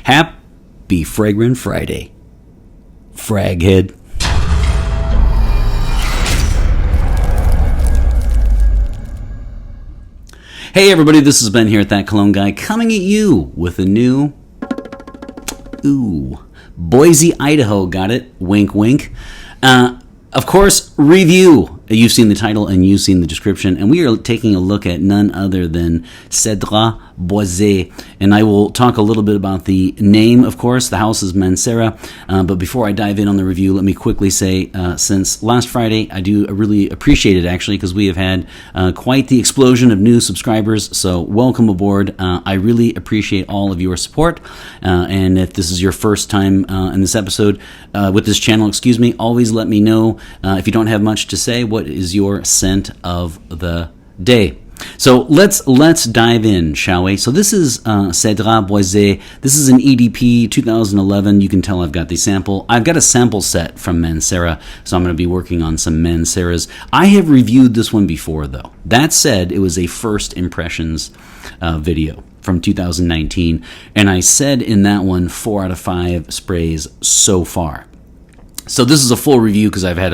Happy Fragrant Friday, Fraghead. Hey everybody, this is Ben here at That Cologne Guy, coming at you with a new, Boise, Idaho, got it, wink wink. Of course, review. You've seen the title and you've seen the description, and we are taking a look at none other than Cedrat, Boise, and I will talk a little bit about the name, of course. The house is Mancera, but before I dive in on the review, let me quickly say, since last Friday, I do really appreciate it, actually, because we have had quite the explosion of new subscribers, so welcome aboard. I really appreciate all of your support, and if this is your first time in this episode, with this channel, always let me know if you don't have much to say, what is your scent of the day. So let's dive in, shall we? So this is Cedrat Boise. This is an EDP 2011. You can tell I've got the sample. I've got a sample set from Mancera, so I'm going to be working on some Manceras. I have reviewed this one before, though. That said, it was a first impressions video from 2019, and I said in that one 4 out of 5 sprays so far. So this is a full review because I've had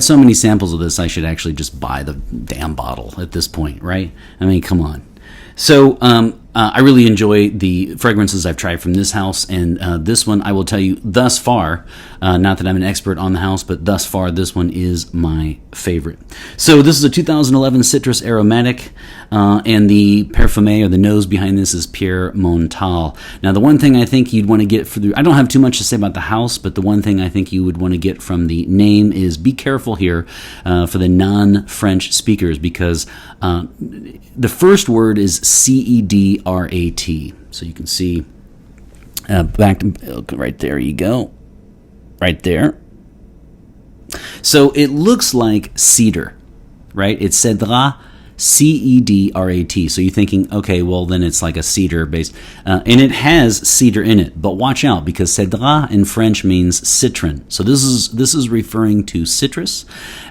so many samples of this, I should actually just buy the damn bottle at this point, right? I mean, come on. So I really enjoy the fragrances I've tried from this house, and this one, I will tell you, thus far, not that I'm an expert on the house, but thus far, this one is my favorite. So this is a 2011 citrus aromatic, and the parfumé, or the nose behind this, is Pierre Montal. Now, the one thing I think you'd want to get I don't have too much to say about the house, but the one thing I think you would want to get from the name is be careful here for the non-French speakers, because the first word is Cedrat. So you can see back to, right there you go. Right there. So it looks like cedar, right? It's Cedrat, Cedrat. So you're thinking, okay, well then it's like a cedar based, and it has cedar in it. But watch out, because Cedrat in French means citron. So this is referring to citrus,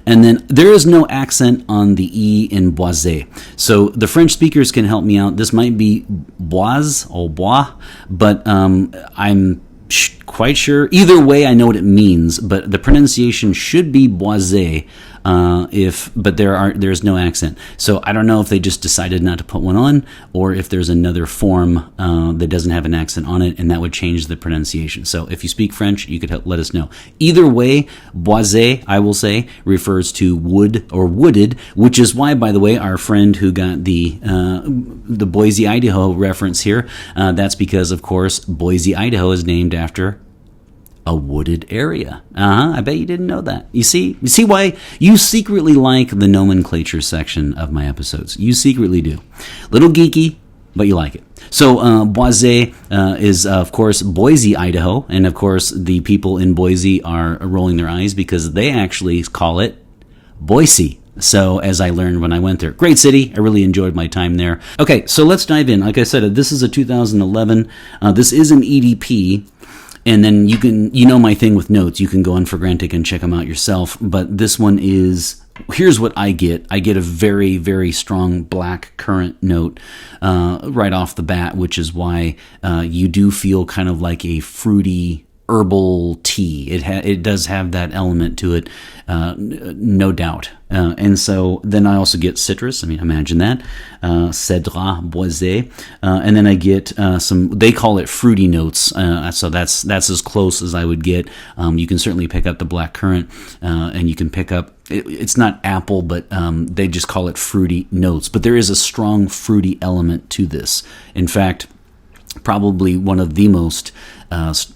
and then there is no accent on the e in Boise. So the French speakers can help me out. This might be Boise or Bois, but I'm quite sure. Either way, I know what it means, but the pronunciation should be Boise. But there's no accent. So I don't know if they just decided not to put one on, or if there's another form that doesn't have an accent on it, and that would change the pronunciation. So if you speak French, you could let us know. Either way, Boise, I will say, refers to wood or wooded, which is why, by the way, our friend who got the Boise, Idaho reference here, that's because, of course, Boise, Idaho is named after a wooded area. I bet you didn't know that. You see why you secretly like the nomenclature section of my episodes. You secretly do. Little geeky, but you like it. So Boise is, of course, Boise, Idaho, and of course the people in Boise are rolling their eyes because they actually call it Boise. So, as I learned when I went there. Great city. I really enjoyed my time there. Okay, so let's dive in. Like I said, this is a 2011. This is an EDP. And then you know my thing with notes. You can go on Fragrantic and check them out yourself. But this one is, here's what I get. I get a very, very strong black currant note right off the bat, which is why you do feel kind of like a fruity herbal tea. It does have that element to it, no doubt. And so then I also get citrus. I mean, imagine that. Cedrat, Boise. And then I get some, they call it fruity notes. So that's as close as I would get. You can certainly pick up the black currant, and you can pick up, it's not apple, but they just call it fruity notes. But there is a strong fruity element to this. In fact, probably one of the most, such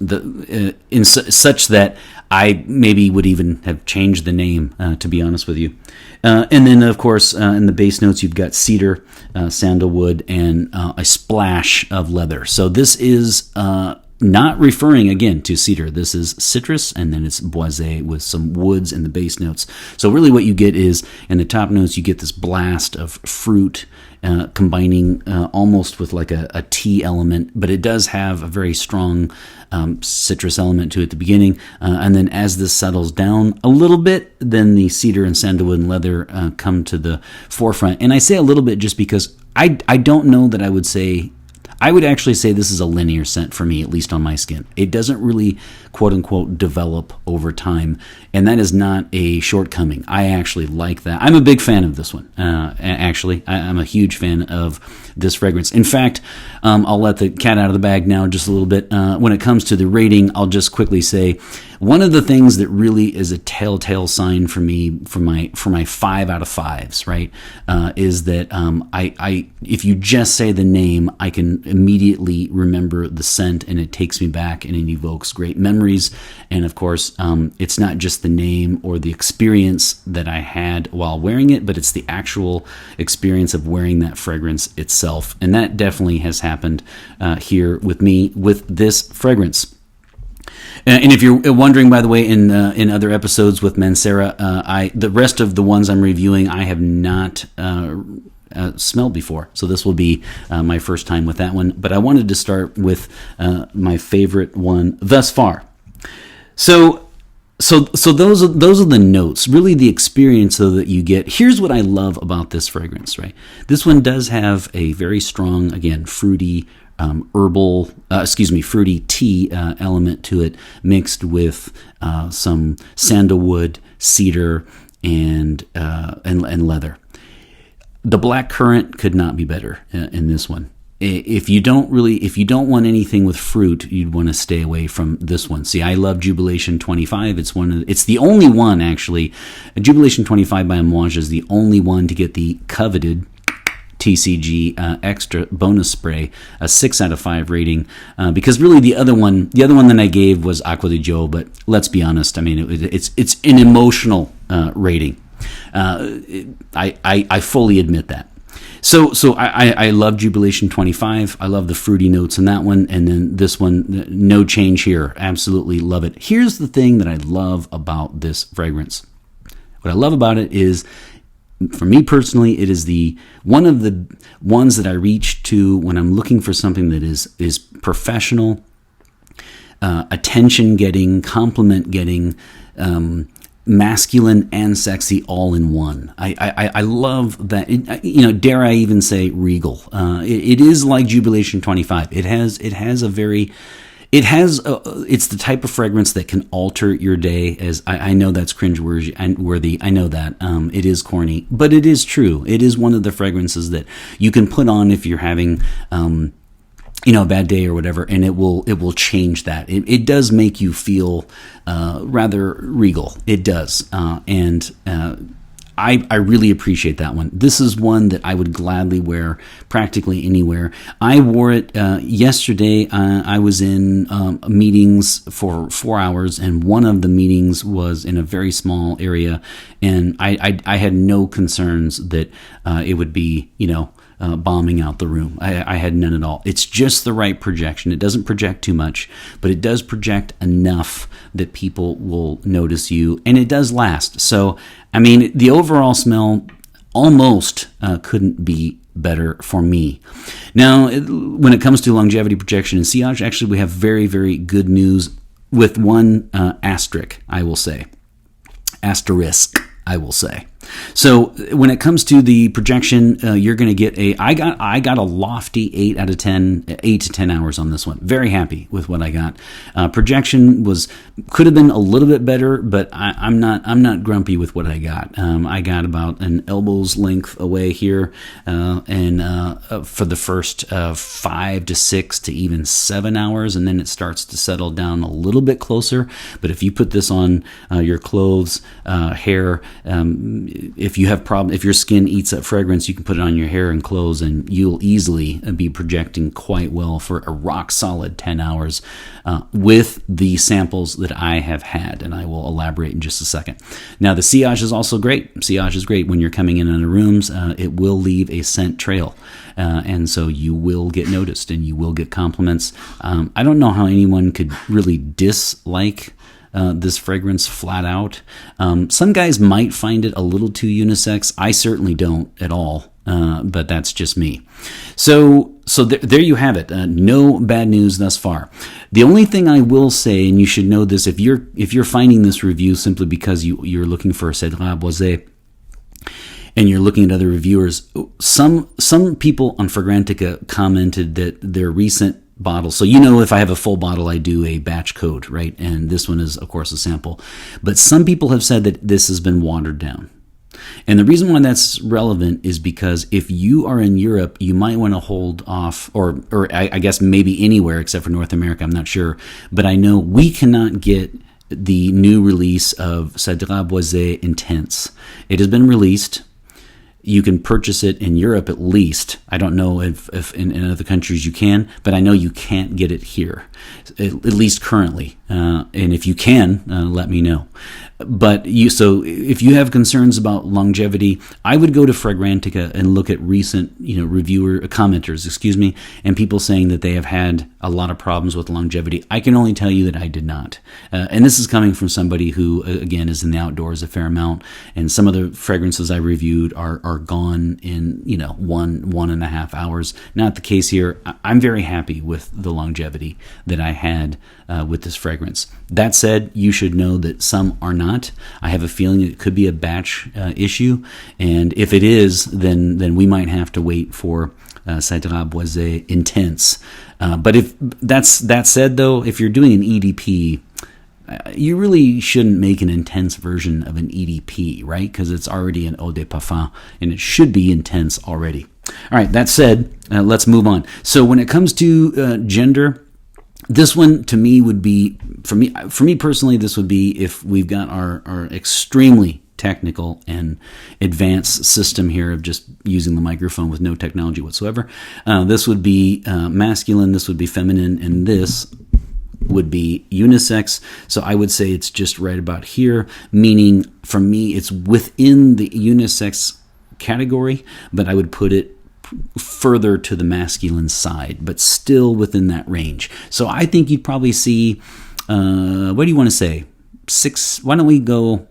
that I maybe would even have changed the name, to be honest with you. And then, of course, in the base notes, you've got cedar, sandalwood, and a splash of leather. So this is not referring, again, to cedar. This is citrus, and then it's boisé with some woods in the base notes. So really what you get is, in the top notes, you get this blast of fruit, combining almost with like a tea element, but it does have a very strong citrus element to it at the beginning. And then as this settles down a little bit, then the cedar and sandalwood and leather come to the forefront. And I say a little bit just because I don't know that I would say, I would actually say this is a linear scent for me, at least on my skin. It doesn't really, quote unquote, develop over time, and that is not a shortcoming. I actually like that. I'm a big fan of this one. Actually, I'm a huge fan of this fragrance. In fact, I'll let the cat out of the bag now just a little bit. When it comes to the rating, I'll just quickly say one of the things that really is a telltale sign for me for my 5 out of 5s, right, is that I if you just say the name, I can immediately remember the scent, and it takes me back and it evokes great memories. And of course, it's not just the name or the experience that I had while wearing it, but it's the actual experience of wearing that fragrance itself. And that definitely has happened here with me with this fragrance. And if you're wondering, by the way, in other episodes with Mancera, the rest of the ones I'm reviewing, I have not smelled before. So this will be my first time with that one. But I wanted to start with my favorite one thus far. So those are the notes, really the experience though that you get. Here's what I love about this fragrance, right? This one does have a very strong, again, fruity, fruity tea element to it, mixed with some sandalwood, cedar, and leather. The black currant could not be better in this one. If you don't want anything with fruit, you'd want to stay away from this one. See, I love Jubilation 25. It's the only one, actually. Jubilation 25 by Amouage is the only one to get the coveted TCG extra bonus spray, a 6 out of 5 rating, because really the other one that I gave was Aqua di Gio, but let's be honest, I mean it's an emotional rating. I fully admit that. So I love Jubilation 25. I love the fruity notes in that one, and then this one, no change here. Absolutely love it. Here's the thing that I love about this fragrance. What I love about it is, for me personally, it is one of the ones that I reach to when I'm looking for something that is professional, attention-getting, compliment-getting, masculine and sexy all in one. I love that. Dare I even say regal? It is like Jubilation 25. It's the type of fragrance that can alter your day. As I know that's cringeworthy. I know that it is corny, but it is true. It is one of the fragrances that you can put on if you're having a bad day or whatever, and it will change that. It does make you feel rather regal. It does, and I really appreciate that one. This is one that I would gladly wear practically anywhere. I wore it yesterday. I was in meetings for 4 hours, and one of the meetings was in a very small area, and I had no concerns that it would be, bombing out the room. I had none at all. It's just the right projection. It doesn't project too much, but it does project enough that people will notice you, and it does last. So, I mean, the overall smell almost couldn't be better for me. Now, when it comes to longevity, projection, and sillage, actually, we have very, very good news with one asterisk, I will say. Asterisk, I will say. So when it comes to the projection, you're going to get I got a lofty 8 to 10 hours on this one. Very happy with what I got. Projection could have been a little bit better, but I'm not grumpy with what I got. I got about an elbow's length away here, and for the first 5 to 6 to even 7 hours, and then it starts to settle down a little bit closer. But if you put this on your clothes, hair, if you have if your skin eats up fragrance, you can put it on your hair and clothes, and you'll easily be projecting quite well for a rock solid 10 hours with the samples that I have had, and I will elaborate in just a second. Now, the sillage is also great. Sillage is great when you're coming in the rooms. It will leave a scent trail, and so you will get noticed and you will get compliments. I don't know how anyone could really dislike this fragrance flat out. Some guys might find it a little too unisex. I certainly don't at all, but that's just me. So there you have it. No bad news thus far. The only thing I will say, and you should know this, if you're finding this review simply because you're looking for Cedrat Boise, and you're looking at other reviewers, some people on Fragrantica commented that their recent bottles, so if I have a full bottle, I do a batch code, right? And this one is, of course, a sample. But some people have said that this has been watered down. And the reason why that's relevant is because if you are in Europe, you might want to hold off, or I guess maybe anywhere except for North America, I'm not sure. But I know we cannot get the new release of Cedrat Boise Intense. It has been released. You can purchase it in Europe at least. I don't know if in other countries you can, but I know you can't get it here, at least currently. And if you can, let me know. But so if you have concerns about longevity, I would go to Fragrantica and look at recent, commenters, and people saying that they have had a lot of problems with longevity. I can only tell you that I did not. And this is coming from somebody who, again, is in the outdoors a fair amount. And some of the fragrances I reviewed are gone in, 1.5 hours. Not the case here. I'm very happy with the longevity that I had with this fragrance. That said, you should know that some are not. I have a feeling it could be a batch issue, and if it is, then we might have to wait for Cedrat Boise Intense. But if that said, though, if you're doing an EDP, you really shouldn't make an intense version of an EDP, right? Because it's already an eau de parfum, and it should be intense already. All right, that said, let's move on. So when it comes to gender, this one to me would be, for me personally, this would be if we've got our extremely technical and advanced system here of just using the microphone with no technology whatsoever. This would be masculine, this would be feminine, and this would be unisex. So I would say it's just right about here, meaning for me it's within the unisex category, but I would put it further to the masculine side, but still within that range. So I think you'd probably see, what do you want to say? 6, why don't we go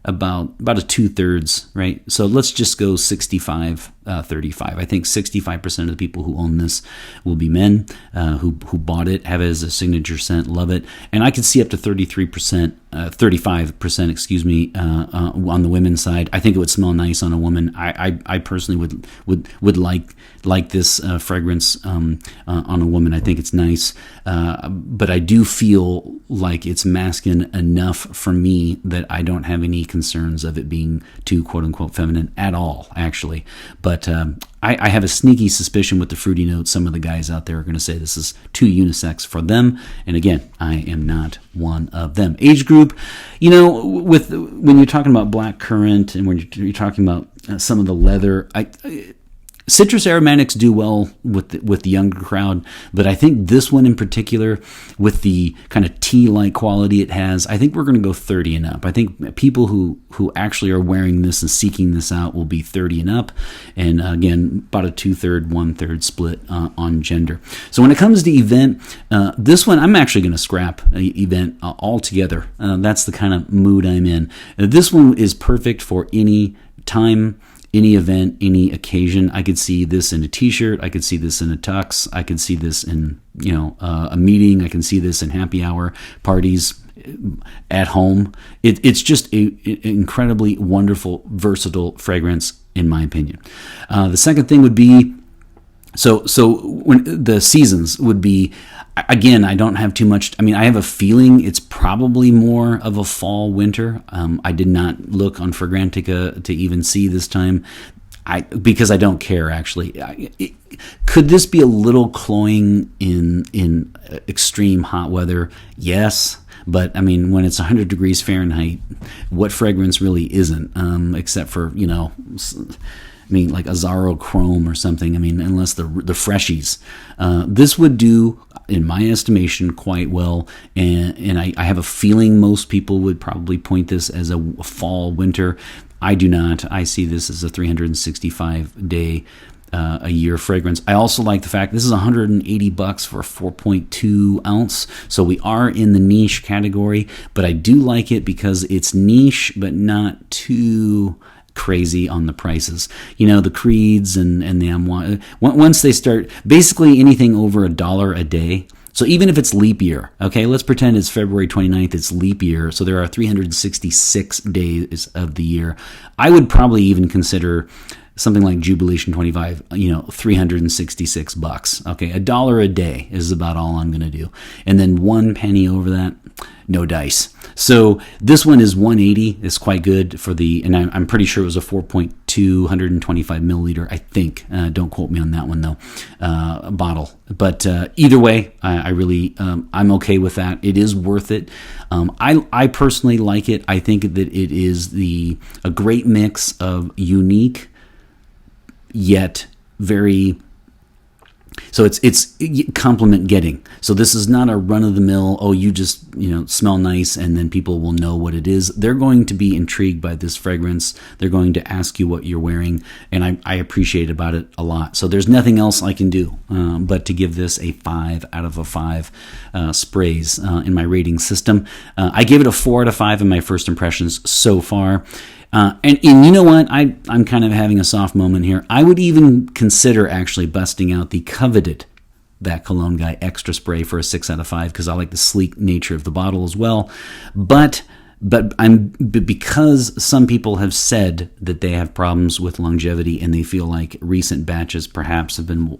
about a 2/3, right? So let's just go 65, 35. I think 65% of the people who own this will be men who bought it, have it as a signature scent, love it. And I could see up to 35%, on the women's side. I think it would smell nice on a woman. I personally would like this fragrance on a woman. I think it's nice, but I do feel like it's masculine enough for me that I don't have any concerns of it being too quote unquote feminine at all, actually. But I have a sneaky suspicion with the fruity notes. Some of the guys out there are going to say this is too unisex for them. And again, I am not one of them. Age group, when you're talking about black currant and when you're talking about some of the leather, citrus aromatics do well with the younger crowd, but I think this one in particular, with the kind of tea-like quality it has, I think we're going to go 30 and up. I think people who actually are wearing this and seeking this out will be 30 and up, and again, about a 2/3, 1/3 split on gender. So when it comes to event, this one I'm actually going to scrap event altogether. That's the kind of mood I'm in. This one is perfect for any time, any event, any occasion. I could see this in a t-shirt. I could see this in a tux. I could see this in, a meeting. I can see this in happy hour parties at home. It's just an incredibly wonderful, versatile fragrance, in my opinion. The second thing would be, so when the seasons would be, again, I don't have too much. I have a feeling it's probably more of a fall winter. I did not look on Fragrantica to even see this time, because I don't care, actually. Could this be a little cloying in extreme hot weather? Yes. But when it's 100 degrees Fahrenheit, what fragrance really isn't, except for, like Azzaro Chrome or something. Unless the freshies. This would do, in my estimation, quite well. And I have a feeling most people would probably point this as a fall winter. I do not. I see this as a 365-day a year fragrance. I also like the fact this is $180 for a 4.2 ounce. So we are in the niche category, but I do like it because it's niche, but not too crazy on the prices. The Creeds and the Amouage, once they start, basically anything over $1 a day. So even if it's leap year, okay, let's pretend it's February 29th, it's leap year, so there are 366 days of the year. I would probably even consider something like Jubilation 25, $366. Okay, $1 a day is about all I'm going to do. And then 1 penny over that, no dice. So this one is 180. It's quite good for the, and I'm pretty sure it was a 4.2, 125 milliliter, I think. Don't quote me on that one though, bottle. But either way, I really, I'm okay with that. It is worth it. I personally like it. I think that it is a great mix of unique, yet very, so it's compliment getting. So this is not a run-of-the-mill, oh, you just smell nice and then people will know what it is. They're going to be intrigued by this fragrance. They're going to ask you what you're wearing, and I appreciate about it a lot. So there's nothing else I can do but to give this a 5 out of 5 sprays in my rating system. I gave it a 4 out of 5 in my first impressions so far. And you know what? I'm kind of having a soft moment here. I would even consider actually busting out the coveted That Cologne Guy Extra Spray for a 6 out of 5 because I like the sleek nature of the bottle as well. But because some people have said that they have problems with longevity and they feel like recent batches perhaps have been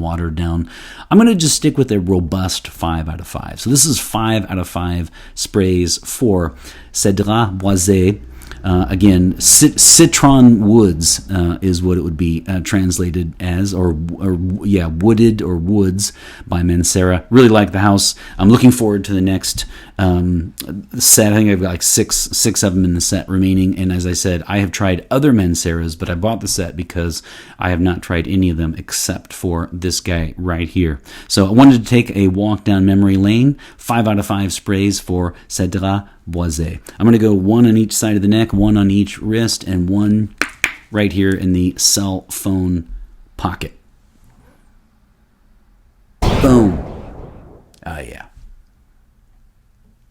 watered down, I'm going to just stick with a robust 5 out of 5. So this is 5 out of 5 sprays for Cedrat, Boise. Again, Citron Woods is what it would be translated as, or Wooded or Woods by Mancera. Really like the house. I'm looking forward to the next set. I think I've got like six of them in the set remaining. And as I said, I have tried other Manceras, but I bought the set because I have not tried any of them except for this guy right here. So I wanted to take a walk down memory lane. 5 out of 5 sprays for Cedrat Boise. I'm going to go 1 on each side of the neck, 1 on each wrist, and 1 right here in the cell phone pocket. Boom. Oh, yeah.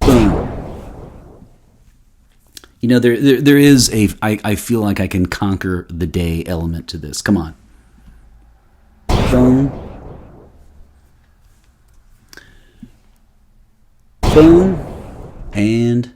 Boom. There is I feel like I can conquer the day element to this. Come on. Boom. Boom. And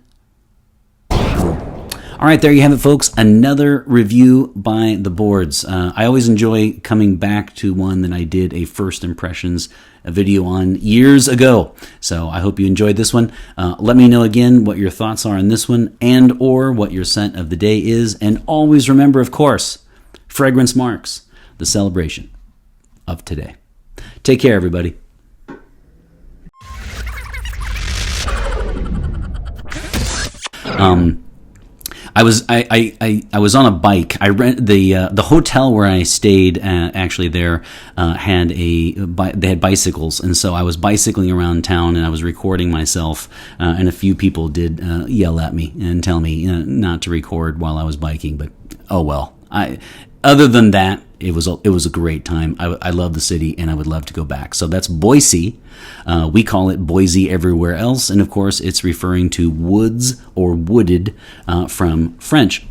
boom. All right, there you have it, folks. Another review by the boards. I always enjoy coming back to one that I did a first impressions video on years ago. So I hope you enjoyed this one. Let me know again what your thoughts are on this one and or what your scent of the day is. And always remember, of course, fragrance marks the celebration of today. Take care, everybody. I was on a bike. I rent the hotel where I stayed. Actually, there they had bicycles, and so I was bicycling around town, and I was recording myself. And a few people did yell at me and tell me not to record while I was biking. But oh well. Other than that, it was a great time. I love the city, and I would love to go back. So that's Boise. We call it Boise everywhere else, and of course, it's referring to woods or wooded from French.